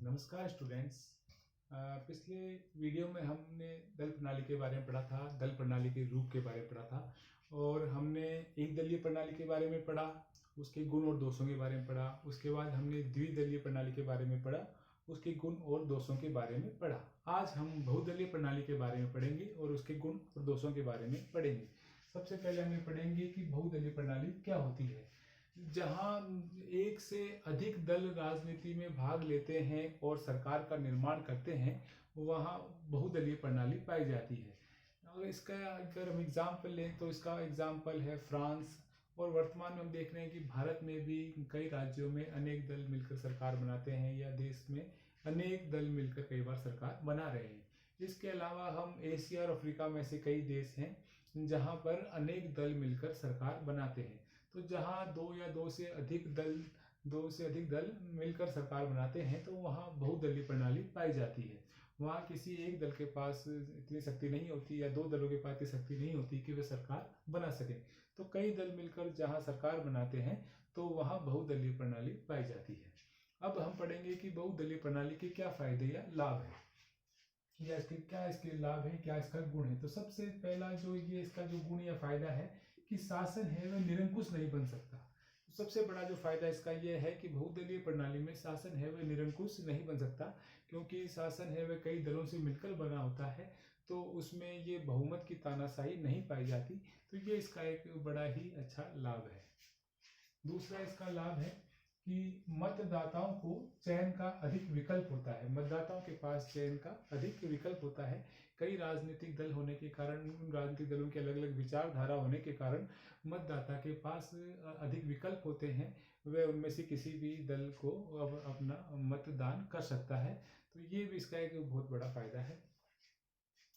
नमस्कार स्टूडेंट्स। पिछले वीडियो में हमने दल प्रणाली के बारे में पढ़ा था, दल प्रणाली के रूप के बारे में पढ़ा था और हमने एक दलीय प्रणाली के बारे में पढ़ा, उसके गुण और दोषों के बारे में पढ़ा। उसके बाद हमने द्विदलीय प्रणाली के बारे में पढ़ा, उसके गुण और दोषों के बारे में पढ़ा। आज हम बहुदलीय प्रणाली के बारे में पढ़ेंगे और उसके गुण और दोषों के बारे में पढ़ेंगे। सबसे पहले हमें पढ़ेंगे कि बहुदलीय प्रणाली क्या होती है। जहां एक से अधिक दल राजनीति में भाग लेते हैं और सरकार का निर्माण करते हैं, वहां बहुदलीय प्रणाली पाई जाती है। और इसका अगर हम एग्जाम्पल लें तो इसका एग्जाम्पल है फ्रांस। और वर्तमान में हम देख रहे हैं कि भारत में भी कई राज्यों में अनेक दल मिलकर सरकार बनाते हैं, या देश में अनेक दल मिलकर कई बार सरकार बना रहे हैं। इसके अलावा हम एशिया और अफ्रीका में से कई देश हैं जहां पर अनेक दल मिलकर सरकार बनाते हैं। तो जहां दो से अधिक दल मिलकर सरकार बनाते हैं, तो वहां बहुदलीय प्रणाली पाई जाती है। वहां किसी एक दल के पास इतनी शक्ति नहीं होती, या दो दलों के पास इतनी शक्ति नहीं होती कि वे सरकार बना सके। तो कई दल मिलकर जहां सरकार बनाते हैं, तो वहां बहुदलीय प्रणाली पाई जाती है। अब हम पढ़ेंगे कि बहुदलीय प्रणाली के क्या फायदे या लाभ है, या क्या इसके लाभ है, क्या इसका गुण है। तो सबसे पहला जो ये इसका जो गुण या फायदा है कि शासन है वह निरंकुश नहीं बन सकता। सबसे बड़ा जो फायदा इसका यह है कि बहुदलीय प्रणाली में शासन है वह निरंकुश नहीं बन सकता, क्योंकि शासन है वह कई दलों से मिलकर बना होता है, तो उसमें ये बहुमत की तानाशाही नहीं पाई जाती। तो ये इसका एक बड़ा ही अच्छा लाभ है। दूसरा इसका लाभ है कि मतदाताओं को चयन का अधिक विकल्प होता है। मतदाताओं के पास चयन का अधिक विकल्प होता है। कई राजनीतिक दल होने के कारण, उन राजनीतिक दलों की अलग अलग विचारधारा होने के कारण मतदाता के पास अधिक विकल्प होते हैं। वह उनमें से किसी भी दल को अब अपना मतदान कर सकता है। तो ये भी इसका एक बहुत बड़ा फायदा है।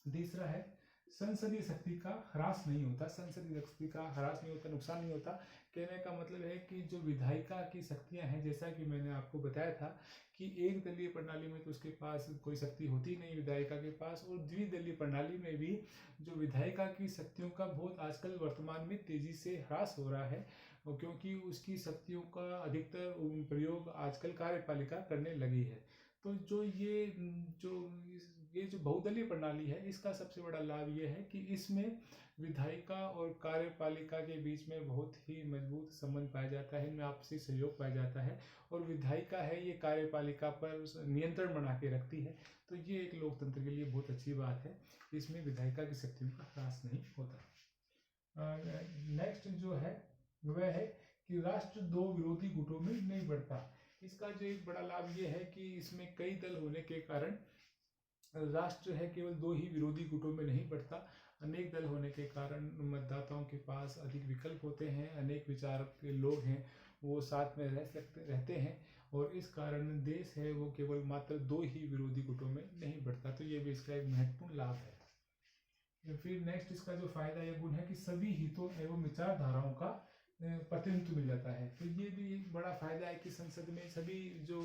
तीसरा है संसदीय शक्ति का ह्रास नहीं होता। संसदीय शक्ति का ह्रास नहीं होता, नुकसान नहीं होता। कहने का मतलब है कि जो विधायिका की शक्तियां हैं, जैसा कि मैंने आपको बताया था कि एक दलीय प्रणाली में तो उसके पास कोई शक्ति होती नहीं विधायिका के पास, और द्विदलीय प्रणाली में भी जो विधायिका की शक्तियों का बहुत आजकल वर्तमान में तेजी से ह्रास हो रहा है, क्योंकि उसकी शक्तियों का अधिकतर प्रयोग आजकल कार्यपालिका करने लगी है। तो ये जो बहुदलीय प्रणाली है, इसका सबसे बड़ा लाभ ये है कि इसमें विधायिका और कार्यपालिका के बीच में बहुत ही मजबूत संबंध पाया जाता है, इनमें आपसी सहयोग पाया जाता है। और विधायिका है ये कार्यपालिका पर नियंत्रण बना के रखती है। तो ये एक लोकतंत्र के लिए बहुत अच्छी बात है, इसमें विधायिका की शक्तियों का ह्रास नहीं होता। नेक्स्ट जो है वह है कि राष्ट्र दो विरोधी गुटों में नहीं बढ़ता। इसका जो एक बड़ा लाभ ये है कि इसमें कई दल होने के कारण राष्ट्र है केवल दो ही विरोधी गुटों में नहीं बढ़ता। अनेक दल होने के कारण मतदाताओं के पास अधिक विकल्प होते हैं, अनेक विचार के लोग हैं वो साथ में रहते हैं, और इस कारण देश है वो केवल मात्र दो ही विरोधी गुटों में नहीं बढ़ता। तो ये भी इसका एक महत्वपूर्ण लाभ है। फिर नेक्स्ट इसका जो फायदा या गुण है कि सभी हितों एवं विचारधाराओं का प्रतिनिधित्व मिल जाता है। तो ये भी एक बड़ा फायदा है कि संसद में सभी जो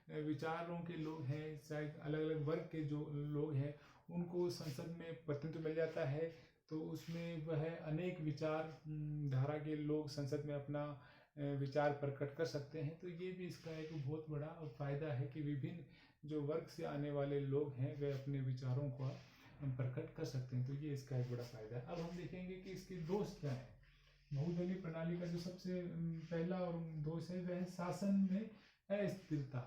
विचारों के लोग हैं, चाहे अलग अलग वर्ग के जो लोग हैं, उनको संसद में प्रतिनिधित्व मिल जाता है। तो उसमें वह अनेक विचार धारा के लोग संसद में अपना विचार प्रकट कर सकते हैं। तो ये भी इसका एक बहुत बड़ा फायदा है कि विभिन्न जो वर्ग से आने वाले लोग हैं वे अपने विचारों को प्रकट कर सकते हैं। तो ये इसका एक बड़ा फायदा है। अब हम देखेंगे कि इसके दोष क्या है। बहुदलीय प्रणाली का जो सबसे पहला और दोष है वह है शासन में अस्थिरता।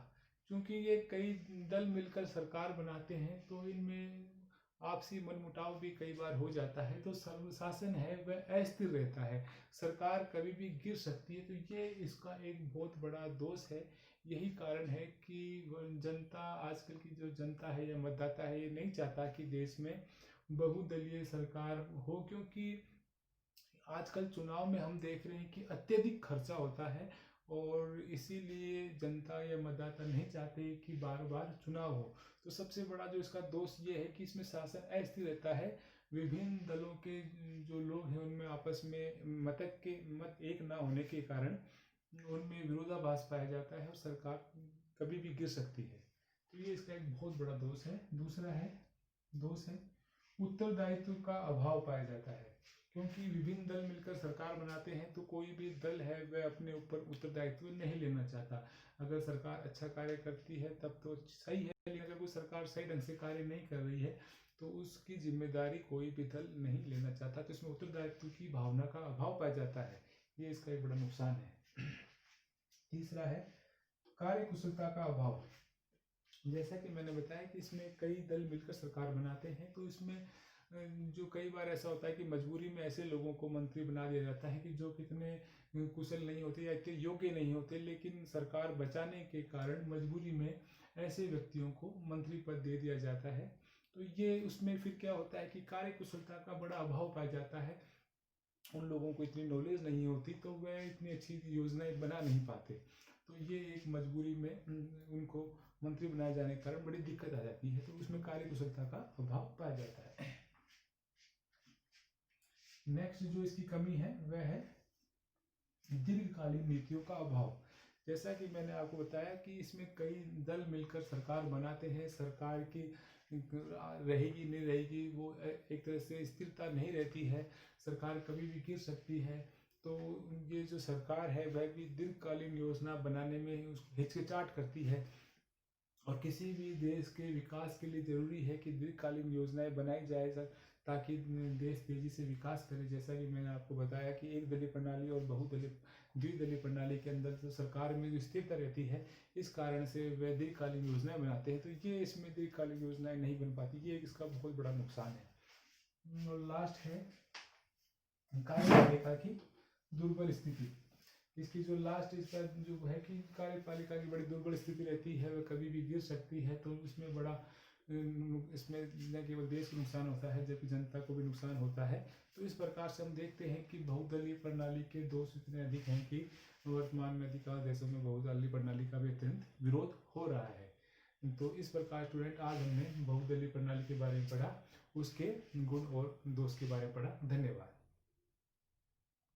क्योंकि ये कई दल मिलकर सरकार बनाते हैं, तो इनमें आपसी मनमुटाव भी कई बार हो जाता है। तो शासन है वह अस्थिर रहता है, सरकार कभी भी गिर सकती है। तो ये इसका एक बहुत बड़ा दोष है। यही कारण है कि जनता, आजकल की जो जनता है या मतदाता है, ये नहीं चाहता कि देश में बहुदलीय सरकार हो, क्योंकि आजकल चुनाव में हम देख रहे हैं कि अत्यधिक खर्चा होता है, और इसीलिए जनता या मतदाता नहीं चाहते कि बार बार चुनाव हो। तो सबसे बड़ा जो इसका दोष ये है कि इसमें शासन अस्थिर रहता है। विभिन्न दलों के जो लोग हैं उनमें आपस में मत एक ना होने के कारण उनमें विरोधाभास पाया जाता है, और सरकार कभी भी गिर सकती है। तो ये इसका एक बहुत बड़ा दोष है। दूसरा दोष है उत्तरदायित्व का अभाव पाया जाता है। क्योंकि विभिन्न दल मिलकर सरकार बनाते हैं तो कोई भी दल है वह अपने ऊपर उत्तरदायित्व नहीं लेना चाहता। अगर सरकार अच्छा कार्य करती है तब तो सही है, लेकिन अगर कोई सरकार सही ढंग से कार्य नहीं कर रही है तो उसकी जिम्मेदारी कोई भी दल नहीं लेना चाहता, तो इसमें उत्तरदायित्व की भावना का अभाव पाया जाता है। ये इसका एक बड़ा नुकसान है। तीसरा है कार्य कुशलता का अभाव। जैसा कि मैंने बताया कि इसमें कई दल मिलकर सरकार बनाते हैं, तो इसमें जो कई बार ऐसा होता है कि मजबूरी में ऐसे लोगों को मंत्री बना दिया जाता है कि जो कितने कुशल नहीं होते या इतने योग्य नहीं होते, लेकिन सरकार बचाने के कारण मजबूरी में ऐसे व्यक्तियों को मंत्री पद दे दिया जाता है। तो ये उसमें फिर क्या होता है कि कार्य कुशलता का बड़ा अभाव पाया जाता है। उन लोगों को इतनी नॉलेज नहीं होती तो वह इतनी अच्छी योजनाएं बना नहीं पाते। तो ये एक मजबूरी में उनको मंत्री बनाए जाने के कारण बड़ी दिक्कत आ जाती है, तो उसमें कार्य कुशलता का अभाव पाया जाता है। नेक्स्ट जो इसकी कमी है वह है दीर्घकालीन नीतियों का अभाव। जैसा कि मैंने आपको बताया कि इसमें कई दल मिलकर सरकार बनाते हैं, सरकार की रहेगी नहीं रहेगी वो एक तरह से स्थिरता नहीं रहती है, सरकार कभी भी गिर सकती है। तो ये जो सरकार है वह भी दीर्घकालीन योजना बनाने में उसको हिचकिचाहट करती है, और किसी भी देश के विकास के लिए जरूरी है कि दीर्घकालीन योजनाएं बनाई जाए ताकि देश तेजी से विकास करे। जैसा कि मैंने आपको बताया कि एक दलीय प्रणाली और बहुदलीय द्विदलीय प्रणाली के अंदर तो सरकार में जो स्थिरता रहती है, इस कारण से वह दीर्घकालीन योजनाएं बनाते हैं, तो ये इसमें दीर्घकालीन योजनाएं नहीं बन पाती, ये इसका बहुत बड़ा नुकसान है। और लास्ट है कार्यपालिका की दुर्बल स्थिति। इसकी जो लास्ट इसका जो है कि कार्यपालिका की बड़ी दुर्बल स्थिति रहती है, वह कभी भी गिर सकती है, तो इसमें बड़ा इसमें न केवल देश को नुकसान होता है जबकि जनता को भी नुकसान होता है। तो इस प्रकार से हम देखते हैं कि बहुदलीय प्रणाली के दोष इतने अधिक हैं कि वर्तमान में अधिकांश देशों में बहुदलीय प्रणाली का भी अत्यंत विरोध हो रहा है। तो इस प्रकार स्टूडेंट आज हमने बहुदलीय प्रणाली के बारे में पढ़ा, उसके गुण और दोष के बारे में पढ़ा। धन्यवाद।